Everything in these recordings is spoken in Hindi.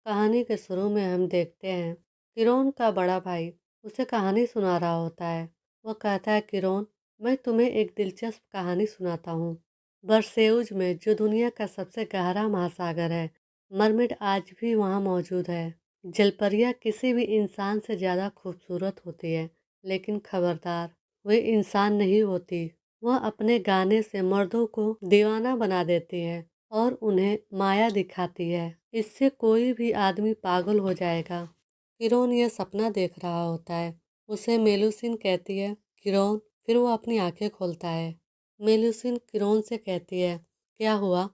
कहानी के शुरू में हम देखते हैं किरोन का बड़ा भाई उसे कहानी सुना रहा होता है। वह कहता है, किरोन, मैं तुम्हें एक दिलचस्प कहानी सुनाता हूँ। बरसेउज में, जो दुनिया का सबसे गहरा महासागर है, मरमिड आज भी वहाँ मौजूद है। जलपरियाँ किसी भी इंसान से ज़्यादा खूबसूरत होती है, लेकिन खबरदार, वे इंसान नहीं होती। वह अपने गाने से मर्दों को दीवाना बना देती है और उन्हें माया दिखाती है। इससे कोई भी आदमी पागल हो जाएगा। किरोन यह सपना देख रहा होता है। उसे मेलुसिन कहती है, किरोन। फिर वो अपनी आंखें खोलता है। मेलुसिन किरोन से कहती है, क्या हुआ?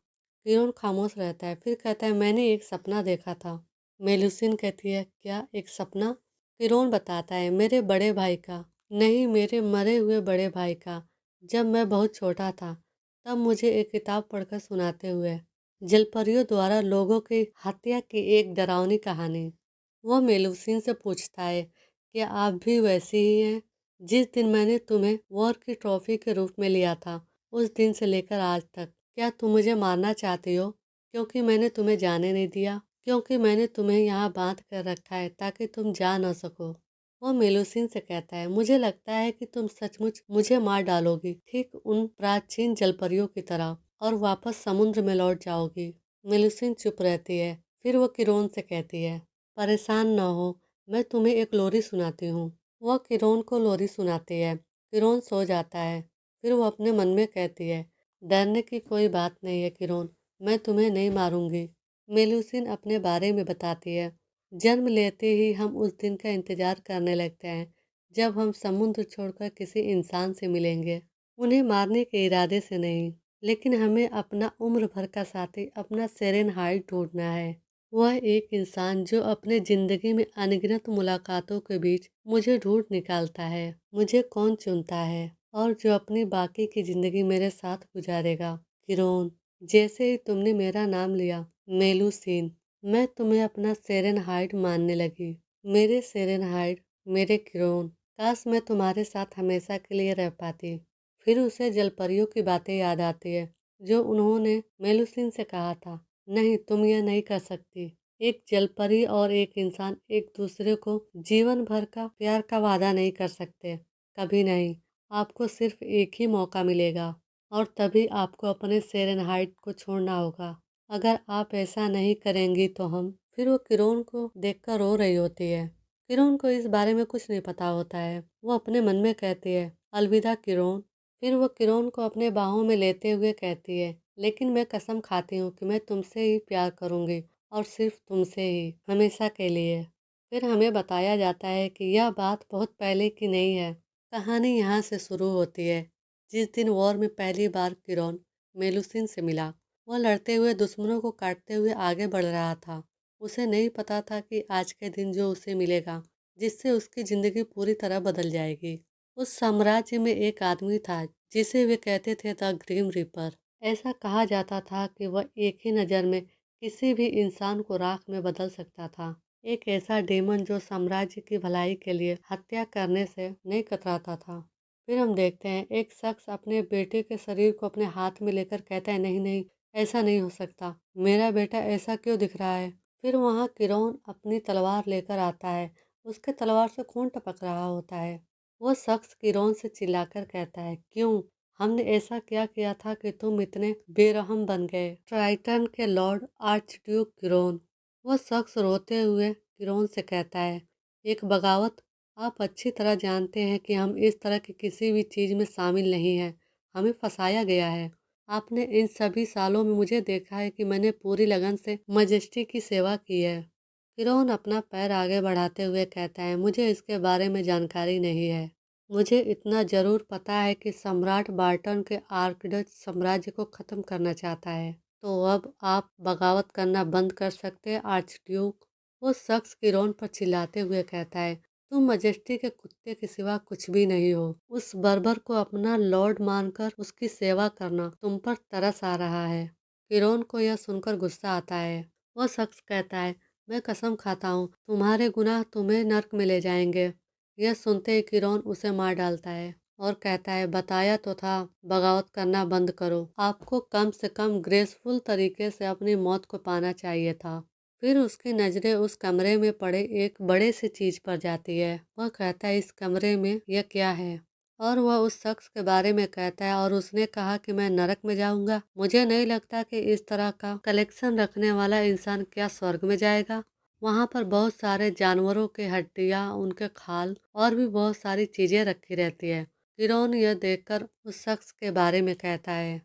किरोन खामोश रहता है, फिर कहता है, मैंने एक सपना देखा था। मेलुसिन कहती है, क्या एक सपना? किरोन बताता है, मेरे बड़े भाई का। नहीं, मेरे मरे हुए बड़े भाई का। जब मैं बहुत छोटा था, तब मुझे एक किताब पढ़कर सुनाते हुए जलपरियों द्वारा लोगों की हत्या की एक डरावनी कहानी। वह मेलुसिन से पूछता है, क्या आप भी वैसी ही हैं? जिस दिन मैंने तुम्हें वॉर की ट्रॉफी के रूप में लिया था, उस दिन से लेकर आज तक, क्या तुम मुझे मारना चाहती हो? क्योंकि मैंने तुम्हें जाने नहीं दिया, क्योंकि मैंने तुम्हें यहाँ बांध कर रखा है ताकि तुम जा न सको। वो मेलुसिन से कहता है, मुझे लगता है कि तुम सचमुच मुझे मार डालोगी, ठीक उन प्राचीन जलपरियों की तरह, और वापस समुद्र में लौट जाओगी। मेलुसिन चुप रहती है। फिर वो किरोन से कहती है, परेशान न हो, मैं तुम्हें एक लोरी सुनाती हूँ। वह किरोन को लोरी सुनाती है। किरोन सो जाता है। फिर वो अपने मन में कहती है, डरने की कोई बात नहीं है किरोन, मैं तुम्हें नहीं मारूंगी। मेलुसिन अपने बारे में बताती है। जन्म लेते ही हम उस दिन का इंतजार करने लगते हैं जब हम समुद्र छोड़कर किसी इंसान से मिलेंगे। उन्हें मारने के इरादे से नहीं, लेकिन हमें अपना उम्र भर का साथी, अपना सेरेनहाइड ढूंढना है। वह एक इंसान जो अपने ज़िंदगी में अनगिनत मुलाकातों के बीच मुझे ढूंढ निकालता है, मुझे कौन चुनता है, और जो अपनी बाकी की ज़िंदगी मेरे साथ गुजारेगा। किरोन, जैसे ही तुमने मेरा नाम लिया, मेलुसीन, मैं तुम्हें अपना सेरेनहाइड मानने लगी। मेरे सेरेनहाइड, मेरे किरोन, काश मैं तुम्हारे साथ हमेशा के लिए रह पाती। फिर उसे जलपरियों की बातें याद आती है जो उन्होंने मेलुसिन से कहा था, नहीं, तुम यह नहीं कर सकती। एक जलपरी और एक इंसान एक दूसरे को जीवन भर का प्यार का वादा नहीं कर सकते, कभी नहीं। आपको सिर्फ एक ही मौका मिलेगा, और तभी आपको अपने सेरेनहाइड को छोड़ना होगा। अगर आप ऐसा नहीं करेंगी तो हम। फिर वो किरोन को देखकर रो रही होती है। किरोन को इस बारे में कुछ नहीं पता होता है। वो अपने मन में कहती है, अलविदा किरोन। फिर वो किरोन को अपने बाहों में लेते हुए कहती है, लेकिन मैं कसम खाती हूँ कि मैं तुमसे ही प्यार करूँगी, और सिर्फ तुमसे ही, हमेशा के लिए। फिर हमें बताया जाता है कि यह बात बहुत पहले की नहीं है। कहानी यहाँ से शुरू होती है, जिस दिन वॉर में पहली बार किरोन मेलुसिन से मिला। वह लड़ते हुए दुश्मनों को काटते हुए आगे बढ़ रहा था। उसे नहीं पता था कि आज के दिन जो उसे मिलेगा, जिससे उसकी ज़िंदगी पूरी तरह बदल जाएगी। उस साम्राज्य में एक आदमी था जिसे वे कहते थे द ग्रीम रीपर। ऐसा कहा जाता था कि वह एक ही नज़र में किसी भी इंसान को राख में बदल सकता था। एक ऐसा डेमन जो साम्राज्य की भलाई के लिए हत्या करने से नहीं कतराता था। फिर हम देखते हैं एक शख्स अपने बेटे के शरीर को अपने हाथ में लेकर कहता है, नहीं नहीं, ऐसा नहीं हो सकता, मेरा बेटा ऐसा क्यों दिख रहा है। फिर वहाँ किरोन अपनी तलवार लेकर आता है। उसके तलवार से खून टपक रहा होता है। वो शख्स किरोन से चिल्लाकर कहता है, क्यों? हमने ऐसा क्या किया था कि तुम इतने बेरहम बन गए? ट्राइटन के लॉर्ड आर्च ड्यूक किरोन। वो शख्स रोते हुए किरोन से कहता है, एक बगावत? आप अच्छी तरह जानते हैं कि हम इस तरह की किसी भी चीज़ में शामिल नहीं हैं। हमें फंसाया गया है। आपने इन सभी सालों में मुझे देखा है कि मैंने पूरी लगन से मजेस्टी की सेवा की है। किरोन अपना पैर आगे बढ़ाते हुए कहता है, मुझे इसके बारे में जानकारी नहीं है। मुझे इतना ज़रूर पता है कि सम्राट बार्टन के आर्कडच साम्राज्य को ख़त्म करना चाहता है। तो अब आप बगावत करना बंद कर सकते हैं आर्चड्यूक। वो शख्स किरोन पर चिल्लाते हुए कहता है, तुम मजेस्टी के कुत्ते के सिवा कुछ भी नहीं हो। उस बर्बर को अपना लॉर्ड मानकर उसकी सेवा करना तुम पर तरस आ रहा है। किरोन को यह सुनकर गुस्सा आता है। वह शख्स कहता है, मैं कसम खाता हूँ तुम्हारे गुनाह तुम्हें नर्क में ले जाएंगे। यह सुनते ही किरोन उसे मार डालता है और कहता है, बताया तो था, बगावत करना बंद करो। आपको कम से कम ग्रेसफुल तरीके से अपनी मौत को पाना चाहिए था। फिर उसकी नज़रें उस कमरे में पड़े एक बड़े से चीज़ पर जाती है। वह कहता है, इस कमरे में यह क्या है? और वह उस शख्स के बारे में कहता है, और उसने कहा कि मैं नरक में जाऊंगा। मुझे नहीं लगता कि इस तरह का कलेक्शन रखने वाला इंसान क्या स्वर्ग में जाएगा। वहाँ पर बहुत सारे जानवरों के हड्डियाँ, उनके खाल और भी बहुत सारी चीज़ें रखी रहती है। किरोन यह देखकर उस शख्स के बारे में कहता है।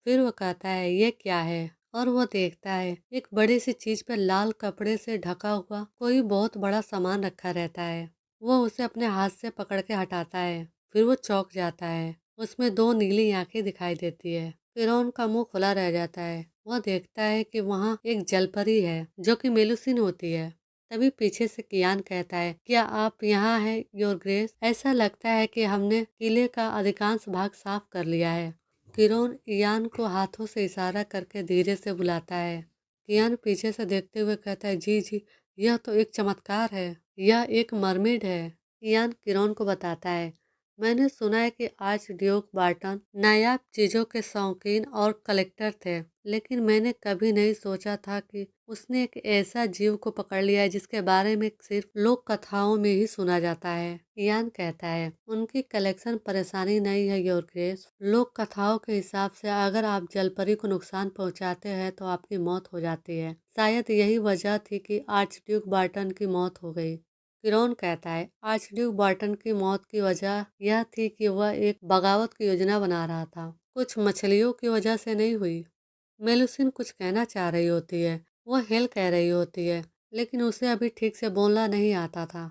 फिर वो कहता है, ये क्या है? और वो देखता है एक बड़ी सी चीज पर लाल कपड़े से ढका हुआ कोई बहुत बड़ा सामान रखा रहता है। वो उसे अपने हाथ से पकड़ के हटाता है। फिर वो चौंक जाता है। उसमें दो नीली आंखें दिखाई देती है। फिरौन का मुंह खुला रह जाता है। वह देखता है कि वहाँ एक जलपरी है जो कि मेलुसिन होती है। तभी पीछे से कियान कहता है, क्या आप यहाँ हैं योर ग्रेस? ऐसा लगता है कि हमने किले का अधिकांश भाग साफ कर लिया है। किरोन इयान को हाथों से इशारा करके धीरे से बुलाता है। कियान पीछे से देखते हुए कहता है, जी जी, यह तो एक चमत्कार है। यह एक मरमिड है। इयान किरोन को बताता है, मैंने सुना है कि आज ड्यूक बार्टन नायाब चीजों के शौकीन और कलेक्टर थे, लेकिन मैंने कभी नहीं सोचा था कि उसने एक ऐसा जीव को पकड़ लिया है जिसके बारे में सिर्फ लोक कथाओं में ही सुना जाता है। इयान कहता है, उनकी कलेक्शन परेशानी नहीं है योर ग्रेस। लोक कथाओं के हिसाब से अगर आप जलपरी को नुकसान पहुंचाते हैं तो आपकी मौत हो जाती है। शायद यही वजह थी कि आर्चड्यूक बार्टन की मौत हो गई। किरोन कहता है, आर्चड्यूक बार्टन की मौत की वजह यह थी कि वह एक बगावत की योजना बना रहा था, कुछ मछलियों की वजह से नहीं हुई। मेलुसिन कुछ कहना चाह रही होती है, वह हेल कह रही होती है, लेकिन उसे अभी ठीक से बोलना नहीं आता था।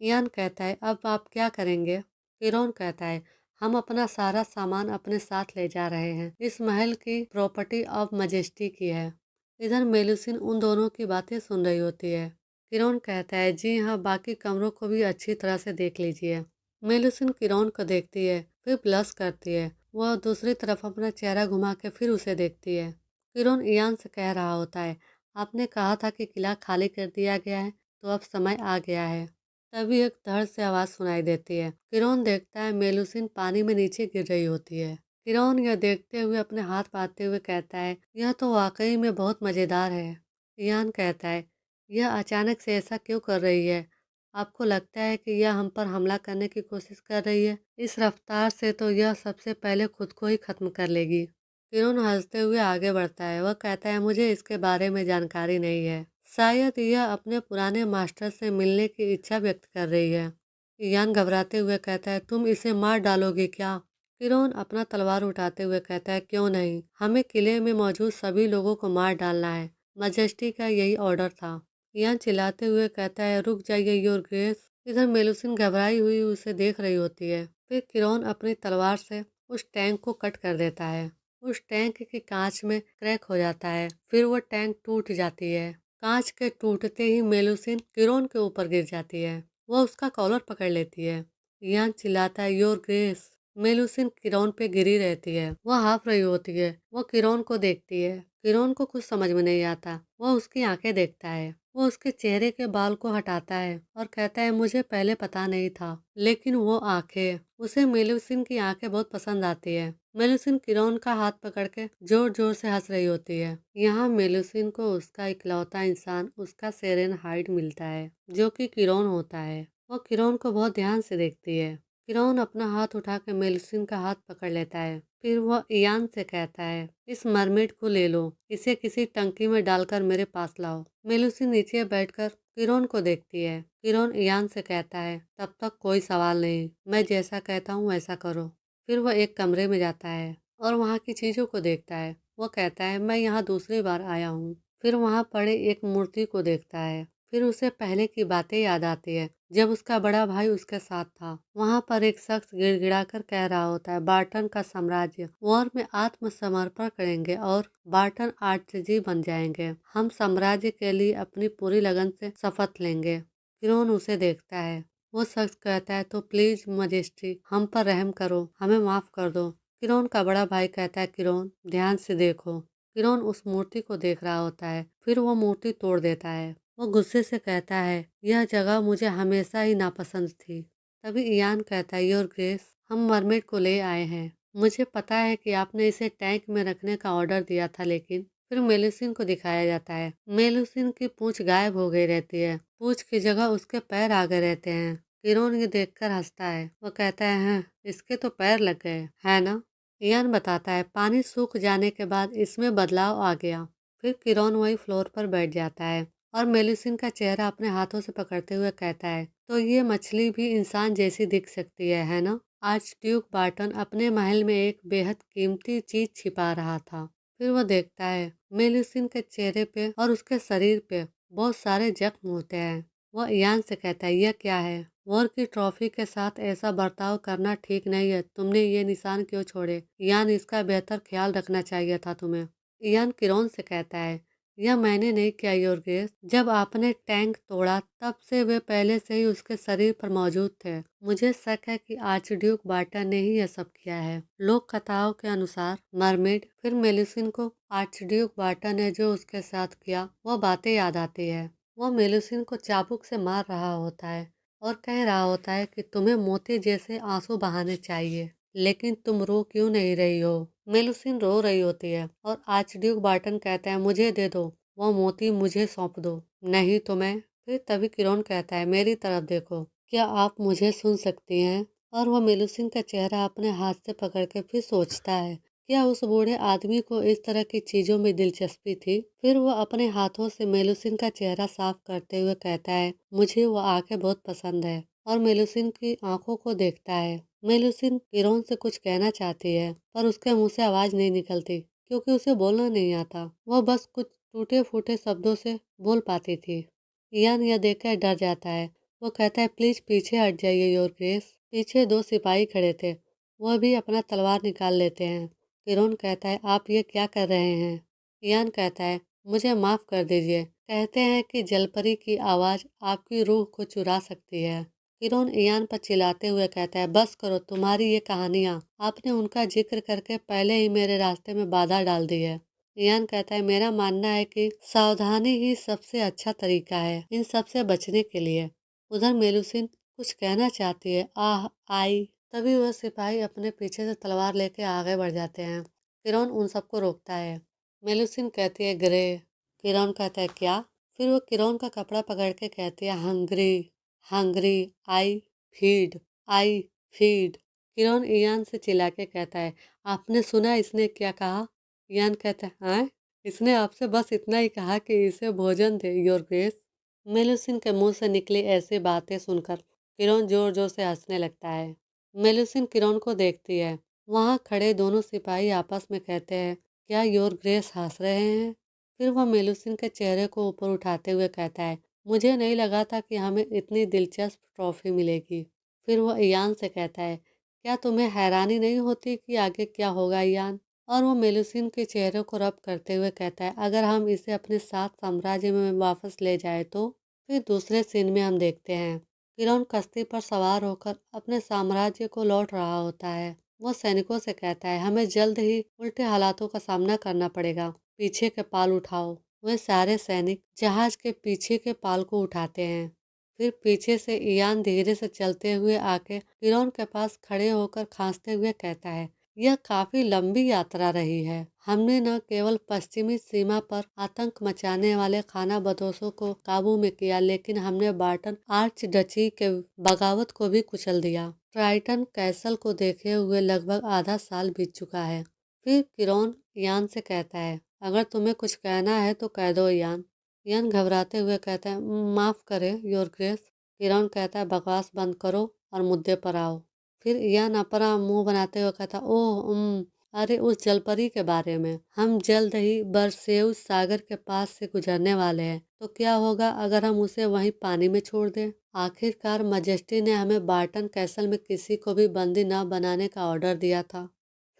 इयान कहता है, अब आप क्या करेंगे? किरोन कहता है, हम अपना सारा सामान अपने साथ ले जा रहे हैं। इस महल की प्रॉपर्टी ऑफ मजेस्टी की है। इधर मेलुसिन उन दोनों की बातें सुन रही होती है। किरोन कहता है, जी हाँ, बाकी कमरों को भी अच्छी तरह से देख लीजिए। मेलुसिन किरोन को देखती है, फिर ब्लश करती है। वह दूसरी तरफ अपना चेहरा घुमा के फिर उसे देखती है। किरोन इयान से कह रहा होता है, आपने कहा था कि किला खाली कर दिया गया है, तो अब समय आ गया है। तभी एक धड़ से आवाज सुनाई देती है। किरोन देखता है मेलुसिन पानी में नीचे गिर रही होती है। किरोन यह देखते हुए अपने हाथ पाते हुए कहता है, यह तो वाकई में बहुत मजेदार है। इयान कहता है, यह अचानक से ऐसा क्यों कर रही है? आपको लगता है कि यह हम पर हमला करने की कोशिश कर रही है? इस रफ्तार से तो यह सबसे पहले खुद को ही खत्म कर लेगी। किरण हंसते हुए आगे बढ़ता है। वह कहता है, मुझे इसके बारे में जानकारी नहीं है। शायद यह अपने पुराने मास्टर से मिलने की इच्छा व्यक्त कर रही है। इयान घबराते हुए कहता है, तुम इसे मार डालोगे क्या? किरोन अपना तलवार उठाते हुए कहता है, क्यों नहीं, हमें किले में मौजूद सभी लोगों को मार डालना है। मजेस्टी का यही ऑर्डर था। इयान चिल्लाते हुए कहता है, रुक जाइए योर ग्रेस। इधर मेलुसिन घबराई हुई उसे देख रही होती है। फिर किरोन अपनी तलवार से उस टैंक को कट कर देता है। उस टैंक के कांच में क्रैक हो जाता है। फिर वो टैंक टूट जाती है। कांच के टूटते ही मेलुसिन किरोन के ऊपर गिर जाती है। वह उसका कॉलर पकड़ लेती है। इयान चिल्लाता है, योर ग्रेस। मेलुसिन किरोन पे गिरी रहती है। वह हाफ रही होती है। वह किरोन को देखती है। किरोन को कुछ समझ में नहीं आता। वह उसकी आंखें देखता है। वो उसके चेहरे के बाल को हटाता है और कहता है, मुझे पहले पता नहीं था, लेकिन वो आंखें, उसे मेलुसिन की आंखें बहुत पसंद आती है। मेलुसिन किरोन का हाथ पकड़ के जोर जोर से हंस रही होती है। यहाँ मेलुसिन को उसका इकलौता इंसान, उसका सेरेन हाइड मिलता है, जो कि किरोन होता है। वो किरोन को बहुत ध्यान से देखती है। किरोन अपना हाथ उठा के मेलुसिन का हाथ पकड़ लेता है। फिर वह इयान से कहता है, इस मरमेड को ले लो, इसे किसी टंकी में डालकर मेरे पास लाओ। मेलुसिन नीचे बैठकर किरोन को देखती है। किरोन इयान से कहता है, तब तक कोई सवाल नहीं, मैं जैसा कहता हूँ वैसा करो। फिर वह एक कमरे में जाता है और वहाँ की चीजों को देखता है। वह कहता है, मैं यहाँ दूसरी बार आया हूँ। फिर वहाँ पड़े एक मूर्ति को देखता है। फिर उसे पहले की बातें याद आती है, जब उसका बड़ा भाई उसके साथ था। वहाँ पर एक शख्स गिड़गिड़ाकर कह रहा होता है, बार्टन का साम्राज्य वॉर में आत्मसमर्पण करेंगे और बार्टन आर्चजी बन जाएंगे। हम साम्राज्य के लिए अपनी पूरी लगन से शपथ लेंगे। किरोन उसे देखता है। वो शख्स कहता है, तो प्लीज मजेस्टी, हम पर रहम करो, हमें माफ कर दो। किरोन का बड़ा भाई कहता है, किरोन ध्यान से देखो। किरोन उस मूर्ति को देख रहा होता है। फिर वो मूर्ति तोड़ देता है। वो गुस्से से कहता है, यह जगह मुझे हमेशा ही नापसंद थी। तभी इयान कहता है, योर ग्रेस, हम मरमेड को ले आए हैं। मुझे पता है कि आपने इसे टैंक में रखने का ऑर्डर दिया था, लेकिन फिर मेलुसिन को दिखाया जाता है। मेलुसिन की पूंछ गायब हो गई रहती है, पूंछ की जगह उसके पैर आ गए रहते हैं। किरोन ये देखकर हंसता है। वो कहता है, हाँ, इसके तो पैर लग गए है ना। इयान बताता है, पानी सूख जाने के बाद इसमें बदलाव आ गया। फिर किरोन वही फ्लोर पर बैठ जाता है और मेलुसिन का चेहरा अपने हाथों से पकड़ते हुए कहता है, तो ये मछली भी इंसान जैसी दिख सकती है ना। आज ड्यूक बार्टन अपने महल में एक बेहद कीमती चीज छिपा रहा था। फिर वो देखता है मेलुसिन के चेहरे पे और उसके शरीर पे बहुत सारे जख्म होते हैं। वो इयान से कहता है, यह क्या है? वॉर की ट्रॉफी के साथ ऐसा बर्ताव करना ठीक नहीं है। तुमने ये निशान क्यों छोड़े? इयान, इसका बेहतर ख्याल रखना चाहिए था तुम्हें। इयान किरोन से कहता है, यह मैंने नहीं किया योरगेस। जब आपने टैंक तोड़ा तब से वे पहले से ही उसके शरीर पर मौजूद थे। मुझे शक है कि आर्चड्यूक बार्टन ने ही यह सब किया है। लोक कथाओं के अनुसार मरमेड। फिर मेलुसिन को आर्चड्यूक बार्टन ने जो उसके साथ किया वो बातें याद आती है। वो मेलुसिन को चाबुक से मार रहा होता है और कह रहा होता है कि तुम्हें मोती जैसे आंसू बहाने चाहिए, लेकिन तुम रो क्यों नहीं रही हो। मेलुसिन रो रही होती है और आर्चड्यूक बार्टन कहता है, मुझे दे दो, वो मोती मुझे सौंप दो, नहीं तो मैं। फिर तभी किरोन कहता है, मेरी तरफ देखो, क्या आप मुझे सुन सकती हैं? और वह मेलुसिन का चेहरा अपने हाथ से पकड़ के फिर सोचता है, क्या उस बूढ़े आदमी को इस तरह की चीजों में दिलचस्पी थी? फिर वह अपने हाथों से मेलुसिन का चेहरा साफ करते हुए कहता है, मुझे वो आंखें बहुत पसंद है। और मेलुसिन की आंखों को देखता है। मेलुसिन किरोन से कुछ कहना चाहती है पर उसके मुंह से आवाज नहीं निकलती क्योंकि उसे बोलना नहीं आता। वह बस कुछ टूटे फूटे शब्दों से बोल पाती थी। इयान यह देखकर डर जाता है। वो कहता है, प्लीज पीछे हट जाइए योर ग्रेस। पीछे दो सिपाही खड़े थे, वह भी अपना तलवार निकाल लेते हैं। किरोन कहता है, आप ये क्या कर रहे हैं? इयान कहता है, मुझे माफ कर दीजिए। कहते हैं कि जलपरी की आवाज आपकी रूह को चुरा सकती है। किरोन इयान पर चिल्लाते हुए कहता है, बस करो, तुम्हारी ये कहानियाँ। आपने उनका जिक्र करके पहले ही मेरे रास्ते में बाधा डाल दी है। इयान कहता है, मेरा मानना है कि सावधानी ही सबसे अच्छा तरीका है इन सब से बचने के लिए। उधर मेलुसिन कुछ कहना चाहती है। आह आई। तभी वह सिपाही अपने पीछे से तलवार लेके आगे बढ़ जाते हैं। किरोन उन सबको रोकता है। मेलुसिन कहती है, ग्रे। किरोन कहता है, क्या? फिर वो किरोन का कपड़ा पकड़ के कहती है, hungry hungry I feed I feed. Kieron Ian से चिल्ला के कहता है, आपने सुना इसने क्या कहा? इयान कहता है, हाँ, इसने आपसे बस इतना ही कहा कि इसे भोजन दे योर ग्रेस। मेलुसिन के मुंह से निकली ऐसी बातें सुनकर किरोन जोर जोर से हंसने लगता है। मेलुसिन किरोन को देखती है। वहां खड़े दोनों सिपाही आपस में कहते हैं, क्या योर ग्रेस हंस रहे हैं? फिर वह मेलुसिन के चेहरे को ऊपर उठाते हुए कहता है, मुझे नहीं लगा था कि हमें इतनी दिलचस्प ट्रॉफी मिलेगी। फिर वह इयान से कहता है, क्या तुम्हें हैरानी नहीं होती कि आगे क्या होगा इयान? और वो मेलुसिन के चेहरे को रब करते हुए कहता है, अगर हम इसे अपने साथ साम्राज्य में वापस ले जाए तो। फिर दूसरे सीन में हम देखते हैं किरोन कश्ती पर सवार होकर अपने साम्राज्य को लौट रहा होता है। वो सैनिकों से कहता है, हमें जल्द ही उल्टे हालातों का सामना करना पड़ेगा, पीछे के पाल उठाओ। वे सारे सैनिक जहाज के पीछे के पाल को उठाते हैं। फिर पीछे से इयान धीरे से चलते हुए आके किरोन के पास खड़े होकर खांसते हुए कहता है, यह काफी लंबी यात्रा रही है। हमने न केवल पश्चिमी सीमा पर आतंक मचाने वाले खाना बदोशों को काबू में किया, लेकिन हमने बार्टन आर्च डची के बगावत को भी कुचल दिया। ट्राइटन कैसल को देखे हुए लगभग आधा साल बीत चुका है। फिर किरोन इयान से कहता है, अगर तुम्हें कुछ कहना है तो कह दो इयान। इयान घबराते हुए कहता है, माफ करे योर ग्रेस। किरोन कहता है, बकवास बंद करो और मुद्दे पर आओ। फिर इयान अपना मुंह बनाते हुए कहता, ओह अरे उस जलपरी के बारे में। हम जल्द ही बरसेउस सागर के पास से गुजरने वाले हैं, तो क्या होगा अगर हम उसे वहीं पानी में छोड़ दें? आखिरकार मजेस्टी ने हमें बार्टन कैसल में किसी को भी बंदी न बनाने का ऑर्डर दिया था।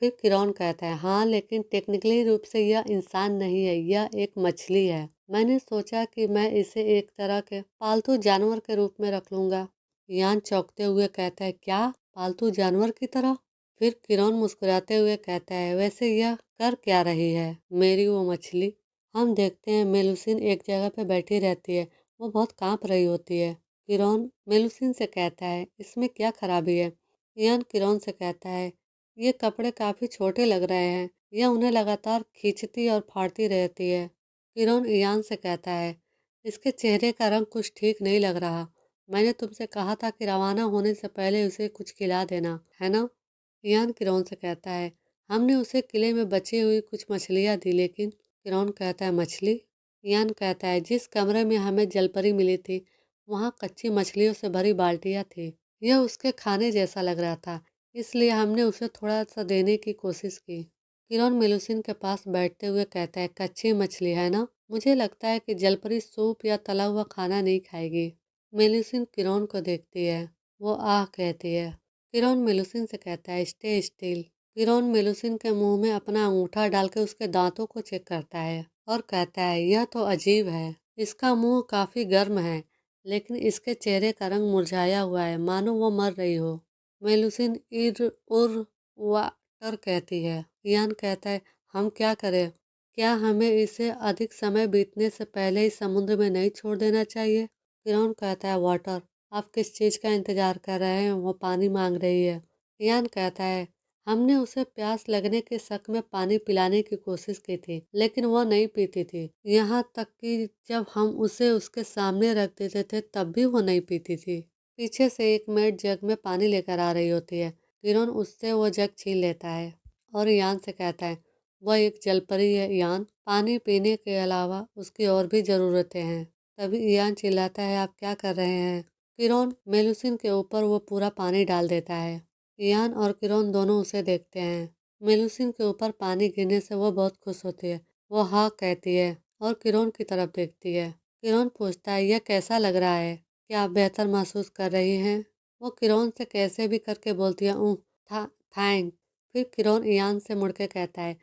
फिर किरोन कहता है, हाँ, लेकिन टेक्निकली रूप से यह इंसान नहीं है, यह एक मछली है। मैंने सोचा कि मैं इसे एक तरह के पालतू जानवर के रूप में रख लूंगा। यान चौंकते हुए कहता है, क्या पालतू जानवर की तरह? फिर किरोन मुस्कुराते हुए कहता है, वैसे यह कर क्या रही है मेरी वो मछली? हम देखते हैं मेलुसिन एक जगह पे बैठी रहती है। वो बहुत कांप रही होती है। किरोन मेलुसिन से कहता है, इसमें क्या खराबी है? यान किरोन से कहता है, ये कपड़े काफी छोटे लग रहे हैं, यह उन्हें लगातार खींचती और फाड़ती रहती है। किरोन इयान से कहता है, इसके चेहरे का रंग कुछ ठीक नहीं लग रहा। मैंने तुमसे कहा था कि रवाना होने से पहले उसे कुछ खिला देना, है ना? इयान किरोन से कहता है, हमने उसे किले में बची हुई कुछ मछलियाँ दी, लेकिन किरोन कहता है, मछली? इयान कहता है, जिस कमरे में हमें जलपरी मिली थी वहाँ कच्ची मछलियों से भरी बाल्टियाँ थी। यह उसके खाने जैसा लग रहा था, इसलिए हमने उसे थोड़ा सा देने की कोशिश की। किरोन मेलुसिन के पास बैठते हुए कहता है, कच्ची मछली है ना? मुझे लगता है कि जलपरी सूप या तला हुआ खाना नहीं खाएगी। मेलुसिन किरोन को देखती है। वो आह कहती है। किरोन मेलुसिन से कहता है, स्टे स्टिल। किरोन मेलुसिन के मुंह में अपना अंगूठा डालकर उसके दांतों को चेक करता है और कहता है, यह तो अजीब है। इसका मुंह काफी गर्म है, लेकिन इसके चेहरे का रंग मुरझाया हुआ है, मानो वो मर रही हो। मेलुसिन इर उर वाटर कहती है। इयान कहता है, हम क्या करें? क्या हमें इसे अधिक समय बीतने से पहले ही समुद्र में नहीं छोड़ देना चाहिए? किरोन कहता है, वाटर, आप किस चीज़ का इंतजार कर रहे हैं? वो पानी मांग रही है। इयान कहता है, हमने उसे प्यास लगने के शक में पानी पिलाने की कोशिश की थी, लेकिन वो नहीं पीती थी। यहाँ तक कि जब हम उसे उसके सामने रख देते थे तब भी वो नहीं पीती थी। पीछे से एक मेड जग में पानी लेकर आ रही होती है। किरोन उससे वो जग छीन लेता है और यान से कहता है, वह एक जलपरी है यान, पानी पीने के अलावा उसकी और भी ज़रूरतें हैं। तभी यान चिल्लाता है, आप क्या कर रहे हैं? किरोन मेलुसिन के ऊपर वो पूरा पानी डाल देता है। यान और किरोन दोनों उसे देखते हैं। मेलुसिन के ऊपर पानी गिरने से वो बहुत खुश होती है। वो हाँ कहती है और किरोन की तरफ देखती है। किरोन पूछता है, यह कैसा लग रहा है? क्या आप बेहतर महसूस कर रही हैं? वो किरोन से कैसे भी करके बोलती है, थैंक। फिर किरोन इयान से मुड़ के कहता है,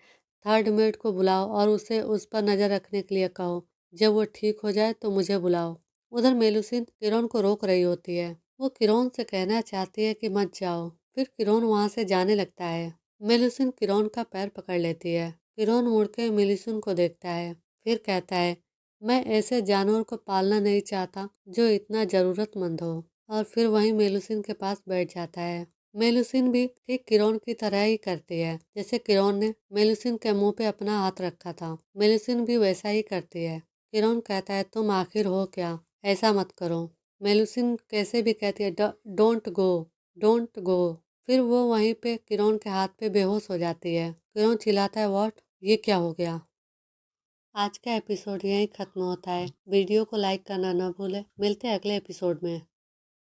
थर्ड मेट को बुलाओ और उसे उस पर नज़र रखने के लिए कहो। जब वो ठीक हो जाए तो मुझे बुलाओ। उधर मेलुसिन किरोन को रोक रही होती है। वो किरोन से कहना चाहती है कि मत जाओ। फिर किरोन वहाँ से जाने लगता है। मेलुसिन किरोन का पैर पकड़ लेती है। किरोन मुड़ के मेलुसिन को देखता है, फिर कहता है, मैं ऐसे जानवर को पालना नहीं चाहता जो इतना ज़रूरतमंद हो। और फिर वहीं मेलुसिन के पास बैठ जाता है। मेलुसिन भी ठीक किरोन की तरह ही करती है, जैसे किरोन ने मेलुसिन के मुंह पे अपना हाथ रखा था। मेलुसिन भी वैसा ही करती है। किरोन कहता है, तुम आखिर हो क्या? ऐसा मत करो। मेलुसिन कैसे भी कहती है, डोंट गो, डोंट गो। फिर वो वहीं पे किरोन के हाथ पे बेहोश हो जाती है। किरोन चिल्लाता है, व्हाट? ये क्या हो गया? आज का एपिसोड यहीं खत्म होता है। वीडियो को लाइक करना न भूलें। मिलते हैं अगले एपिसोड में।